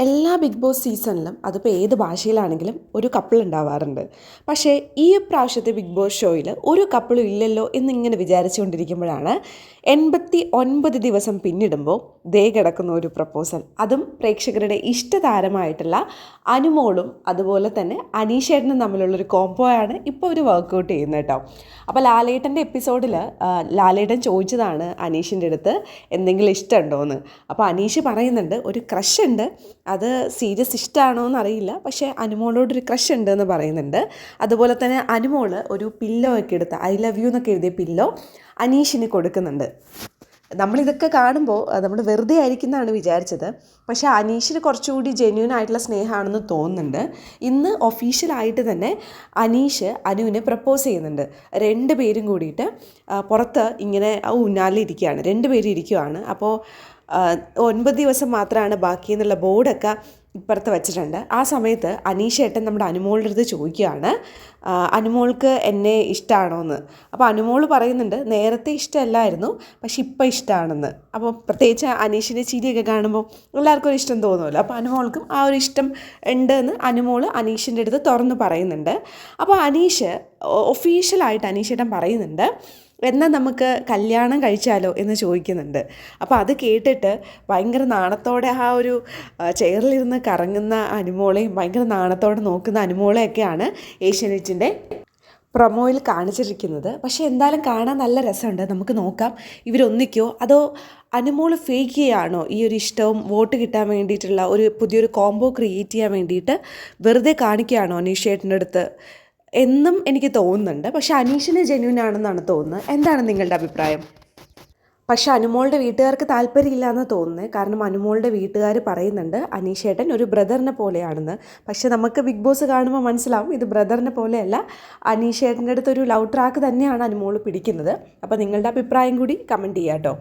എല്ലാ big boss സീസണിലും അതിപ്പോൾ ഏത് ഭാഷയിലാണെങ്കിലും ഒരു കപ്പിൾ ഉണ്ടാവാറുണ്ട്. പക്ഷേ ഈ പ്രാവശ്യത്തെ ബിഗ് ബോസ് ഷോയിൽ ഒരു കപ്പിളും ഇല്ലല്ലോ എന്നിങ്ങനെ വിചാരിച്ചുകൊണ്ടിരിക്കുമ്പോഴാണ് 89 ദിവസം പിന്നിടുമ്പോൾ ദേ കിടക്കുന്ന ഒരു പ്രപ്പോസൽ. അതും പ്രേക്ഷകരുടെ ഇഷ്ടതാരമായിട്ടുള്ള അനുമോളും അതുപോലെ തന്നെ അനീഷേട്ടനും തമ്മിലുള്ളൊരു കോംബോയാണ് ഇപ്പോൾ ഒരു വർക്കൗട്ട് ചെയ്യുന്നത് കേട്ടോ. അപ്പോൾ ലാലേട്ടൻ്റെ എപ്പിസോഡിൽ ലാലേട്ടൻ ചോദിച്ചതാണ് അനീഷിൻ്റെ അടുത്ത് എന്തെങ്കിലും ഇഷ്ടമുണ്ടോ എന്ന്. അപ്പോൾ അനീഷ് പറയുന്നുണ്ട് ഒരു ക്രഷ് ഉണ്ട്, അത് സീരിയസ് ഇഷ്ടമാണോ എന്നറിയില്ല, പക്ഷേ അനുമോളോടൊരു ക്രഷ് ഉണ്ട് എന്ന് പറയുന്നുണ്ട്. അതുപോലെ തന്നെ അനുമോൾ ഒരു പില്ലോ ഒക്കെ എടുത്ത് ഐ ലവ് യു എന്നൊക്കെ എഴുതിയ പില്ലോ അനീഷിന് കൊടുക്കുന്നുണ്ട്. നമ്മളിതൊക്കെ കാണുമ്പോൾ നമ്മൾ വെറുതെ ആയിരിക്കുന്നതാണ് വിചാരിച്ചത്, പക്ഷേ അനീഷിന് കുറച്ചുകൂടി ജെന്യൂൻ ആയിട്ടുള്ള സ്നേഹമാണെന്ന് തോന്നുന്നുണ്ട്. ഇന്ന് ഒഫീഷ്യലായിട്ട് തന്നെ അനീഷ് അനുവിനെ പ്രപ്പോസ് ചെയ്യുന്നുണ്ട്. രണ്ടുപേരും കൂടിയിട്ട് പുറത്ത് ഇങ്ങനെ ഊഞ്ഞാലിരിക്കുകയാണ്, രണ്ടുപേരും ഇരിക്കുകയാണ്. അപ്പോൾ 9 ദിവസം മാത്രമാണ് ബാക്കി എന്നുള്ള ബോർഡൊക്കെ ഇപ്പുറത്ത് വെച്ചിട്ടുണ്ട്. ആ സമയത്ത് അനീഷേട്ടൻ നമ്മുടെ അനുമോളുടെ അടുത്ത് ചോദിക്കുകയാണ് അനുമോൾക്ക് എന്നെ ഇഷ്ടമാണോ എന്ന്. അപ്പോൾ അനുമോൾ പറയുന്നുണ്ട് നേരത്തെ ഇഷ്ടമല്ലായിരുന്നു, പക്ഷെ ഇപ്പം ഇഷ്ടമാണെന്ന്. അപ്പോൾ പ്രത്യേകിച്ച് അനീഷിൻ്റെ ചിരിയൊക്കെ കാണുമ്പോൾ എല്ലാവർക്കും ഒരു ഇഷ്ടം തോന്നുമല്ലോ. അപ്പോൾ അനുമോൾക്കും ആ ഒരു ഇഷ്ടം ഉണ്ടെന്ന് അനുമോൾ അനീഷിൻ്റെ അടുത്ത് തുറന്ന് പറയുന്നുണ്ട്. അപ്പോൾ അനീഷ് ഒഫീഷ്യലായിട്ട് അനീഷേട്ടൻ പറയുന്നുണ്ട് എന്നാൽ നമുക്ക് കല്യാണം കഴിച്ചാലോ എന്ന് ചോദിക്കുന്നുണ്ട്. അപ്പോൾ അത് കേട്ടിട്ട് ഭയങ്കര നാണത്തോടെ ആ ഒരു ചെയറിലിരുന്ന് കറങ്ങുന്ന അനുമോളെയും ഭയങ്കര നാണത്തോടെ നോക്കുന്ന അനുമോളെയൊക്കെയാണ് ഏഷ്യാനെറ്റിൻ്റെ പ്രൊമോയിൽ കാണിച്ചിരിക്കുന്നത്. പക്ഷേ എന്തായാലും കാണാൻ നല്ല രസമുണ്ട്. നമുക്ക് നോക്കാം ഇവരൊന്നിക്കോ അതോ അനുമോൾ ഫേക്ക് ചെയ്യുകയാണോ ഈ ഒരു ഇഷ്ടവും വോട്ട് കിട്ടാൻ വേണ്ടിയിട്ടുള്ള ഒരു പുതിയൊരു കോംബോ ക്രിയേറ്റ് ചെയ്യാൻ വേണ്ടിയിട്ട് വെറുതെ കാണിക്കുകയാണോ അനീഷേട്ടൻ്റെ അടുത്ത് എന്നും എനിക്ക് തോന്നുന്നുണ്ട്. പക്ഷേ അനീഷിന് ജെന്യൂൻ ആണെന്നാണ് തോന്നുന്നത്. എന്താണ് നിങ്ങളുടെ അഭിപ്രായം? പക്ഷെ അനുമോളുടെ വീട്ടുകാർക്ക് താല്പര്യമില്ല എന്ന് തോന്നുന്നത്. കാരണം അനുമോളുടെ വീട്ടുകാർ പറയുന്നുണ്ട് അനീഷേട്ടൻ ഒരു ബ്രദറിനെ പോലെയാണെന്ന്. പക്ഷെ നമുക്ക് ബിഗ് ബോസ് കാണുമ്പോൾ മനസ്സിലാവും ഇത് ബ്രദറിനെ പോലെയല്ല, അനീഷേട്ടൻ്റെ അടുത്തൊരു ലവ് ട്രാക്ക് തന്നെയാണ് അനുമോൾ പിടിക്കുന്നത്. അപ്പോൾ നിങ്ങളുടെ അഭിപ്രായം കൂടി കമൻറ്റ് ചെയ്യാം കേട്ടോ.